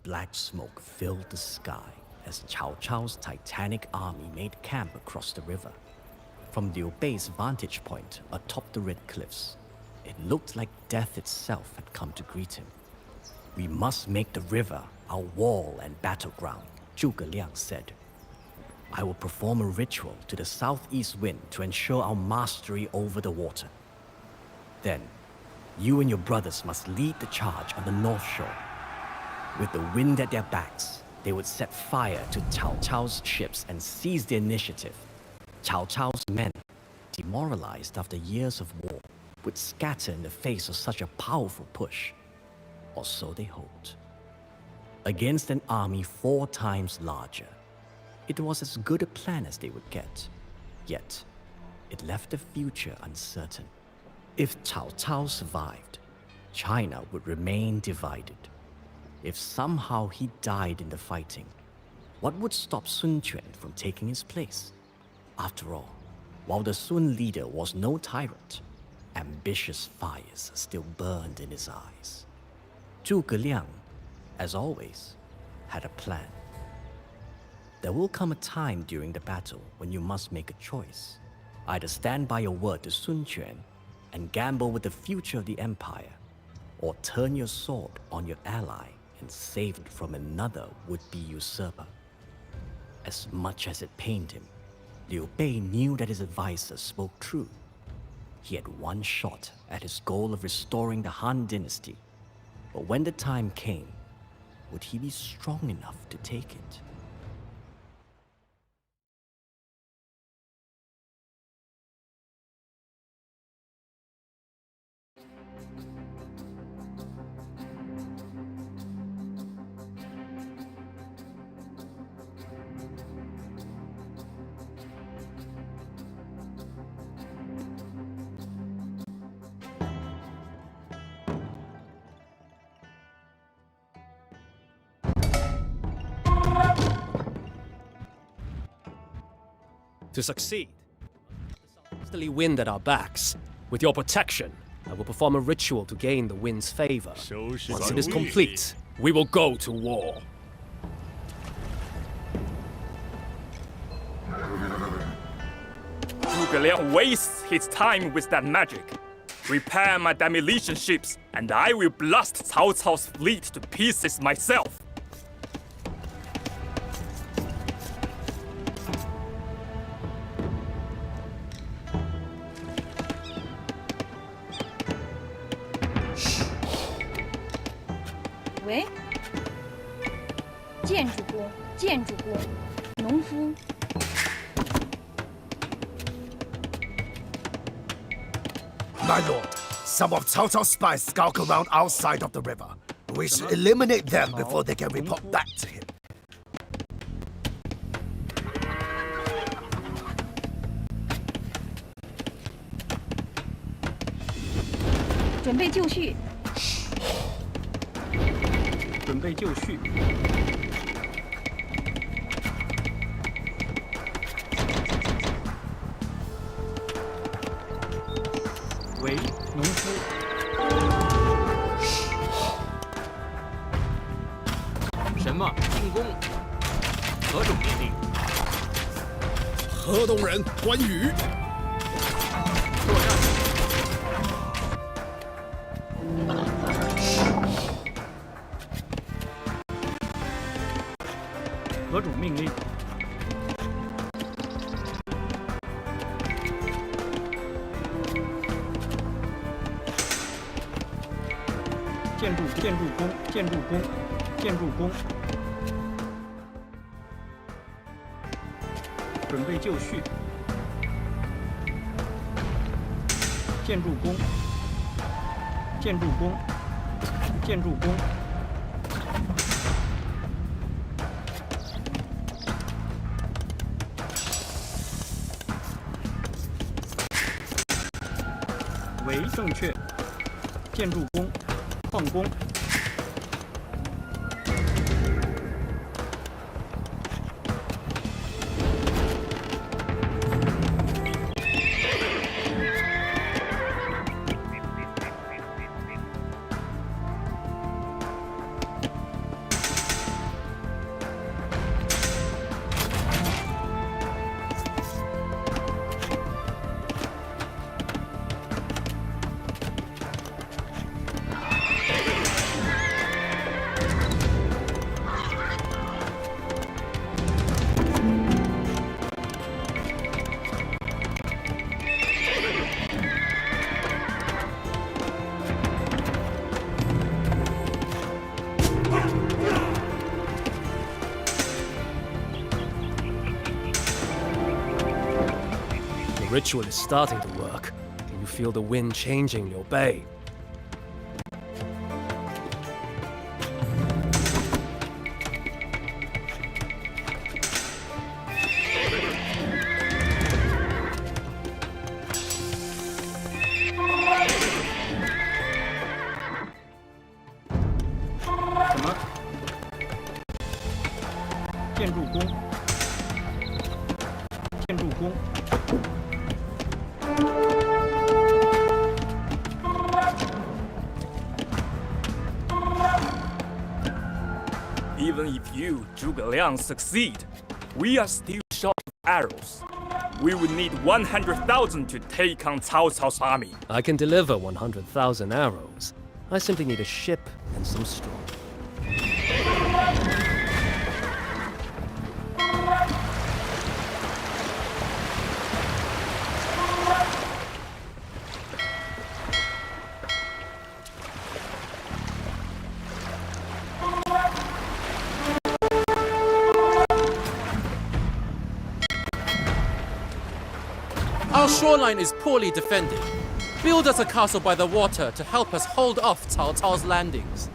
black smoke filled the sky as Cao Cao's titanic army made camp across the river. From Liu Bei's vantage point atop the red cliffs, it looked like death itself had come to greet him. "We must make the river our wall and battleground," Zhuge Liang said. "I will perform a ritual to the southeast wind to ensure our mastery over the water. Then, you and your brothers must lead the charge on the north shore. With the wind at their backs, they would set fire to Cao Cao's ships and seize the initiative. Cao Cao's men, demoralized after years of war, would scatter in the face of such a powerful push, or so they hoped. Against an army 4 times larger, it was as good a plan as they would get. Yet, it left the future uncertain. If Cao Cao survived, China would remain divided. If somehow he died in the fighting, what would stop Sun Quan from taking his place? After all, while the Sun leader was no tyrant, ambitious fires still burned in his eyes. Zhuge Liang, as always, had a plan. There will come a time during the battle when you must make a choice. Either stand by your word to Sun Quan and gamble with the future of the empire, or turn your sword on your ally and save it from another would-be usurper. As much as it pained him, Liu Bei knew that his advisor spoke true. He had one shot at his goal of restoring the Han dynasty, but when the time came, would he be strong enough to take it? To succeed, easterly wind at our backs. With your protection, I will perform a ritual to gain the wind's favor. Once it is complete, we will go to war. Zhuge Liang wastes his time with that magic. Repair my demolition ships, and I will blast Cao Cao's fleet to pieces myself.喂，建筑工，建筑工，农夫。My lord, some of Cao Cao's spies skulk around our side of the river. We should eliminate them before they can report back to him. 准备就绪。准备就绪。喂，农夫。什么？进攻？何种命令？河东人关羽。作战。 何种命令？建筑工，建筑工，建筑工。准备就绪。建筑工，建筑工，建筑工。 为正确，建筑工，矿工， ritual is starting to work. Can you feel the wind changing your bay? Even if you, Zhuge Liang, succeed, we are still short of arrows. We will need 100,000 to take on Cao Cao's army. I can deliver 100,000 arrows. I simply need a ship and some straw. Our shoreline is poorly defended. Build us a castle by the water to help us hold off Cao Cao's landings.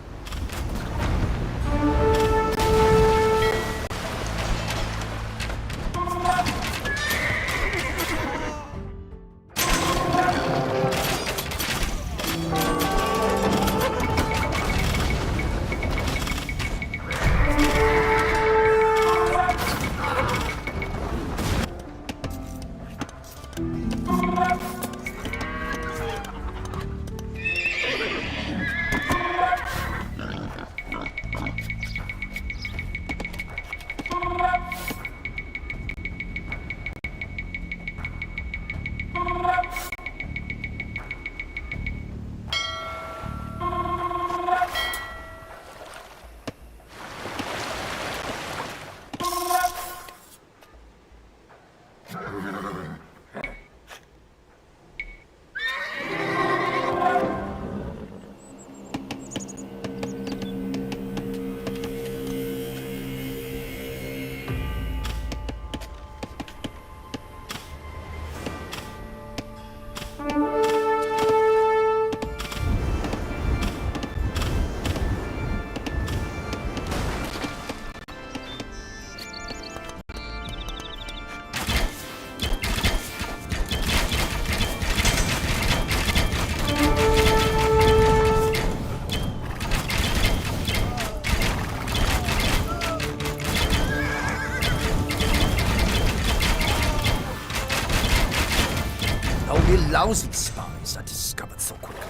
Only lousy spies are discovered so quickly.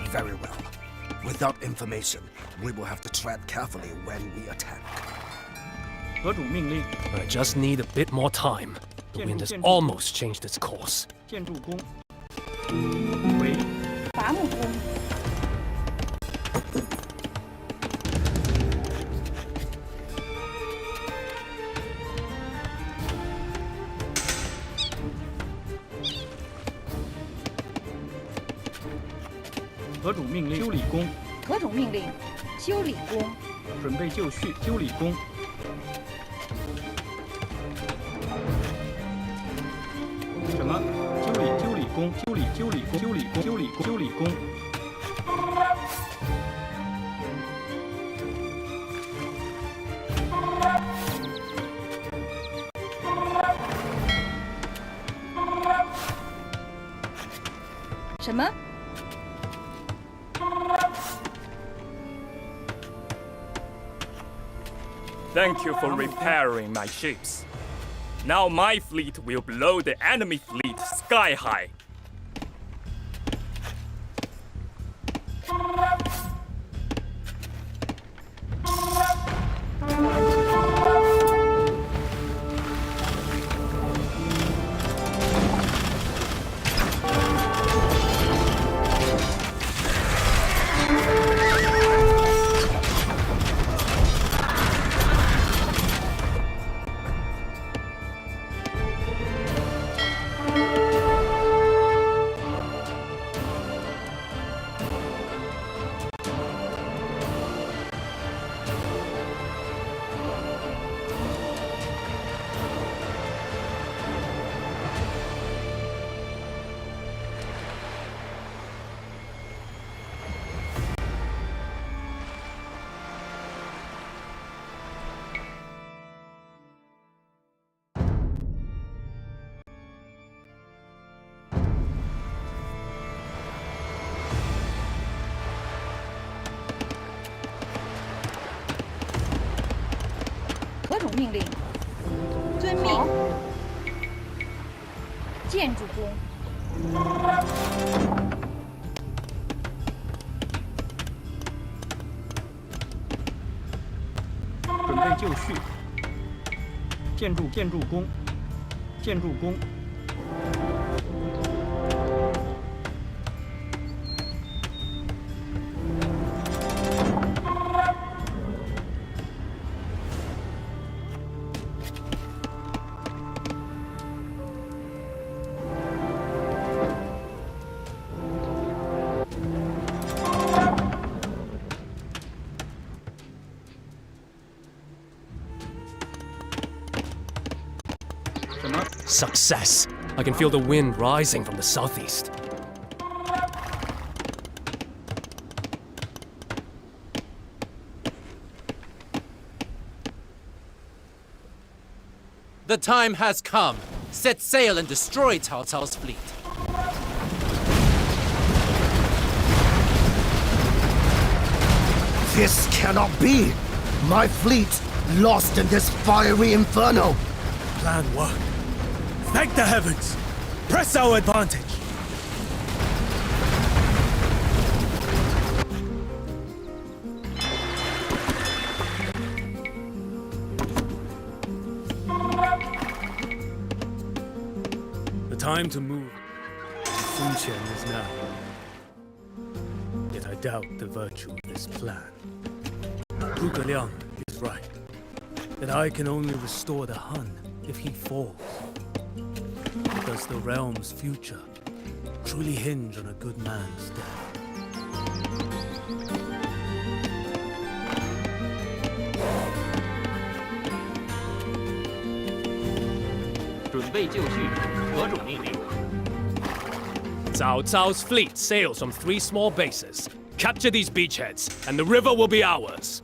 Very well. Without information, we will have to tread carefully when we attack. 何种命令？ I just need a bit more time. The wind has almost changed its course. 建筑工。为伐木工，何种命令？修理工。何种命令？修理工，准备就绪。修理工。什么？修理工？修理工？修理工？什么？ Thank you for repairing my ships. Now my fleet will blow the enemy fleet sky high. 命令，遵命。建筑工，准备就绪。建筑工，建筑工。什么？ Success! I can feel the wind rising from the southeast. The time has come. Set sail and destroy Cao Cao's fleet. This cannot be! My fleet lost in this fiery inferno! Plan work. Thank the heavens. Press our advantage. The time to move. Sun Qian is now. Yet I doubt the virtue of this plan. Zhuge Liang is right. That I can only restore the Han if he falls. Does the realm's future truly hinge on a good man's death? 准备就绪，何种命令？ Cao Cao's fleet sails from 3 small bases. Capture these beachheads, and the river will be ours.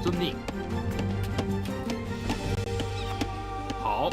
遵命。好。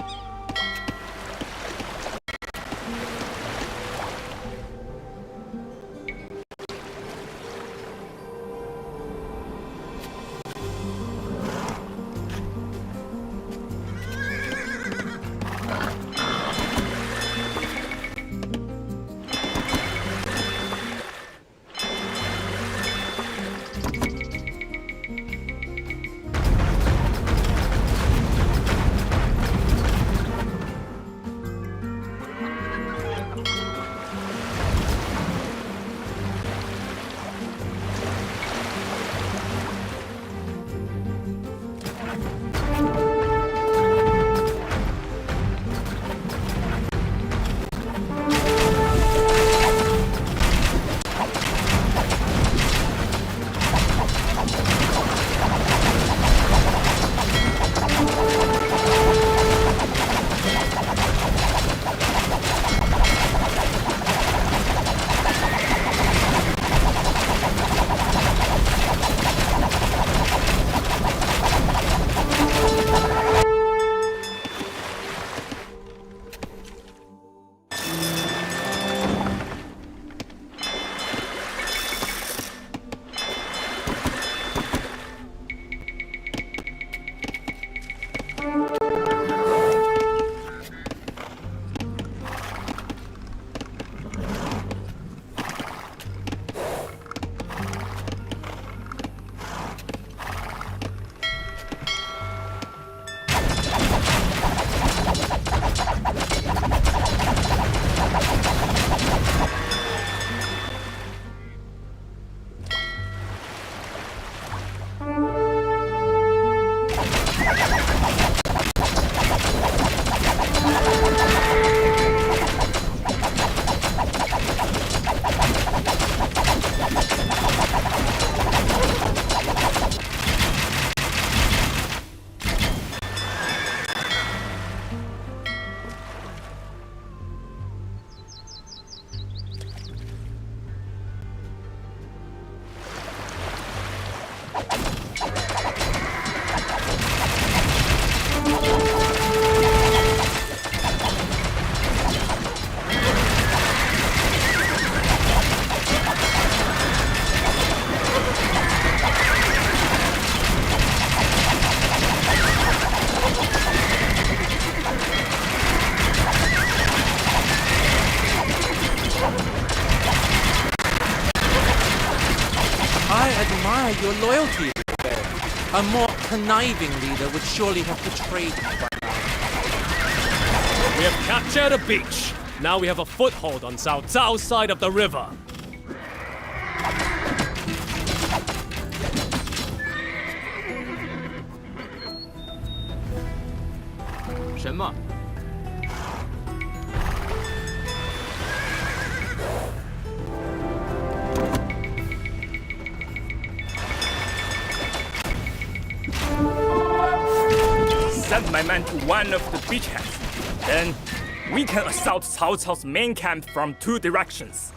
your loyalty, Liu Bei. A more conniving leader would surely have betrayed you by now. We have captured a beach. Now we have a foothold on Cao Cao's side of the river. 什么？ Send my men to one of the beachheads. Then we can assault Cao Cao's main camp from 2 directions.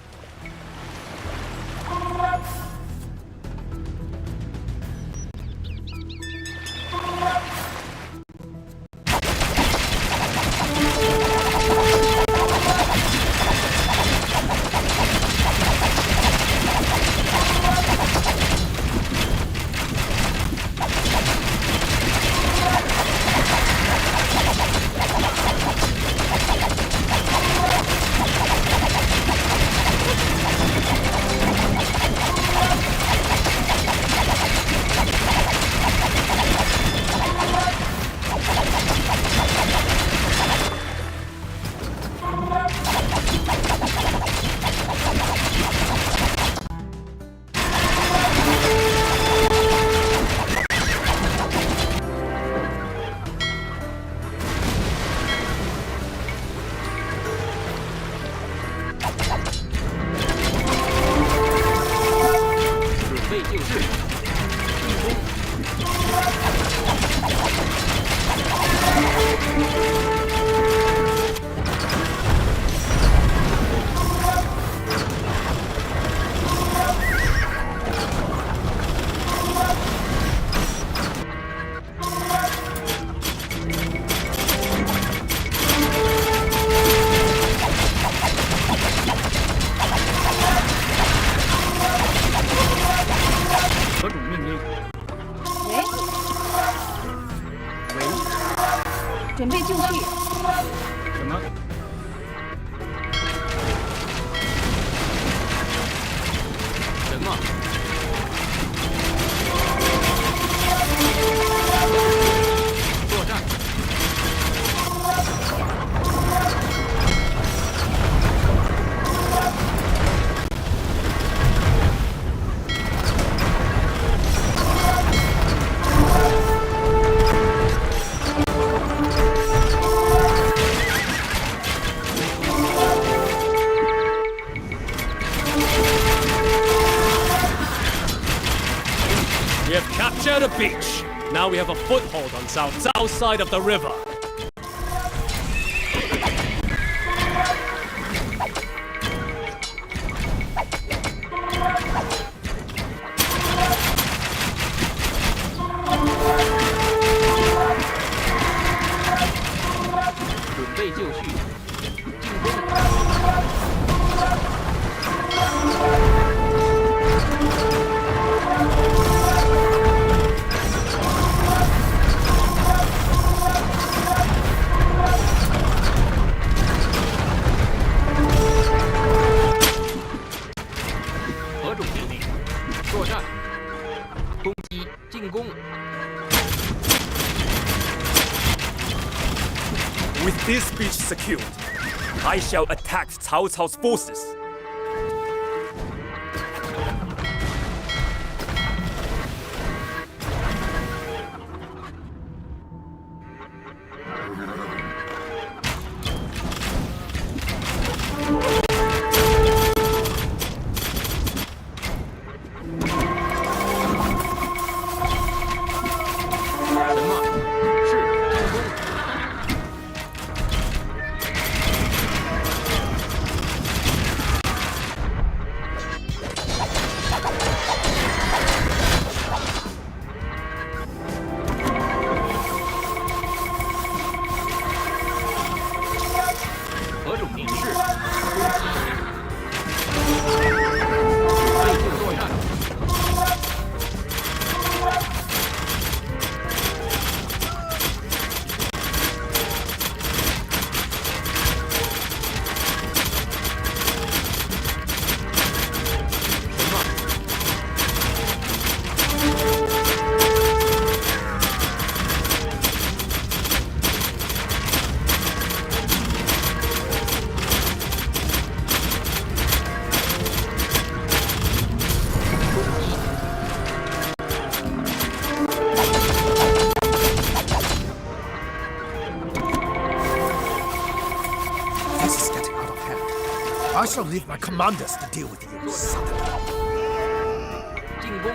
We have captured a beach. Now we have a foothold on Cao Cao's side of the river. With this beach secured, I shall attack Cao Cao's forces. I shall leave my commanders to deal with you, son. 进攻。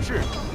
事。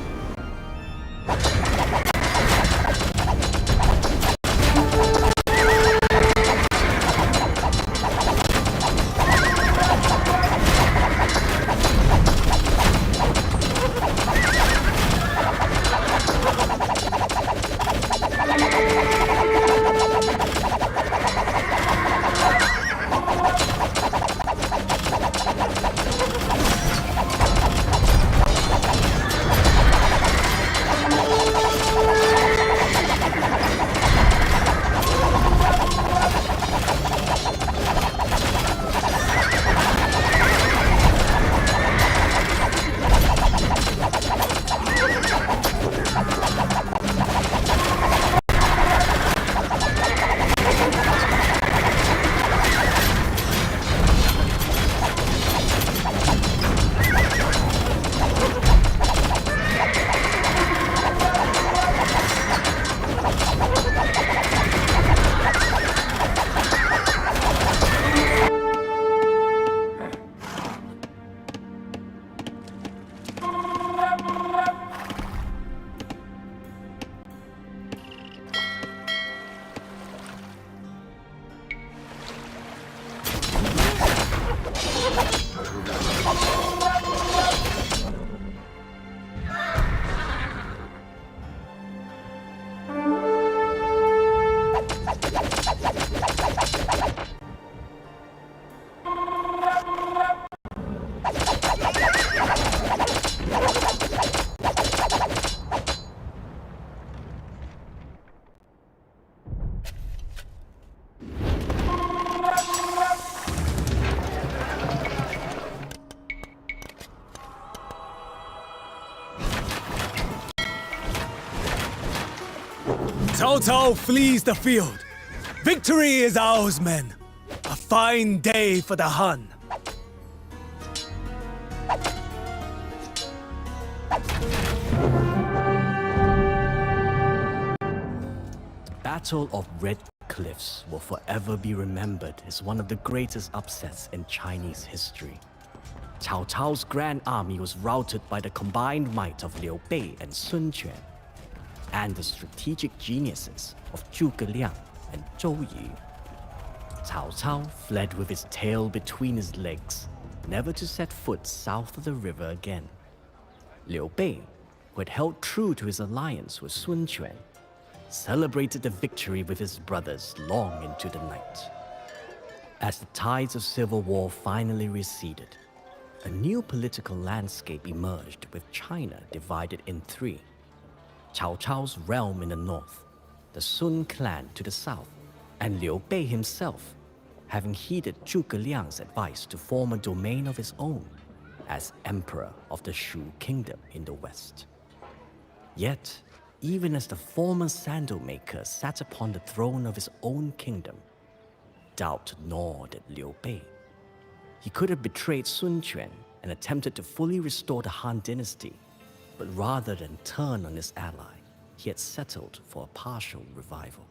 Cao Cao flees the field. Victory is ours, men. A fine day for the Han. The Battle of Red Cliffs will forever be remembered as one of the greatest upsets in Chinese history. Cao Cao's grand army was routed by the combined might of Liu Bei and Sun Quan, and the strategic geniuses of Zhuge Liang and Zhou Yu. Cao Cao fled with his tail between his legs, never to set foot south of the river again. Liu Bei, who had held true to his alliance with Sun Quan, celebrated the victory with his brothers long into the night. As the tides of civil war finally receded, a new political landscape emerged with China divided in three. Cao Cao's realm in the north, the Sun clan to the south, and Liu Bei himself, having heeded Zhuge Liang's advice to form a domain of his own as emperor of the Shu kingdom in the west. Yet, even as the former sandal maker sat upon the throne of his own kingdom, doubt gnawed at Liu Bei. He could have betrayed Sun Quan and attempted to fully restore the Han dynasty, but rather than turn on his ally, he had settled for a partial revival.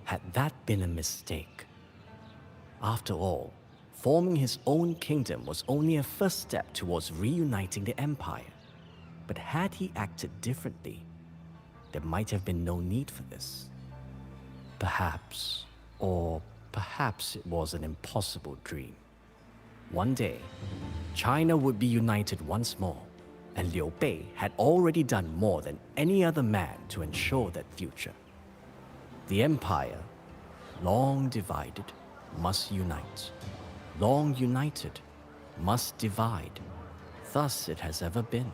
Had that been a mistake? After all, forming his own kingdom was only a first step towards reuniting the empire. But had he acted differently, there might have been no need for this. Perhaps, or perhaps it was an impossible dream. One day, China would be united once more, and Liu Bei had already done more than any other man to ensure that future. The empire, long divided, must unite. Long united, must divide. Thus it has ever been.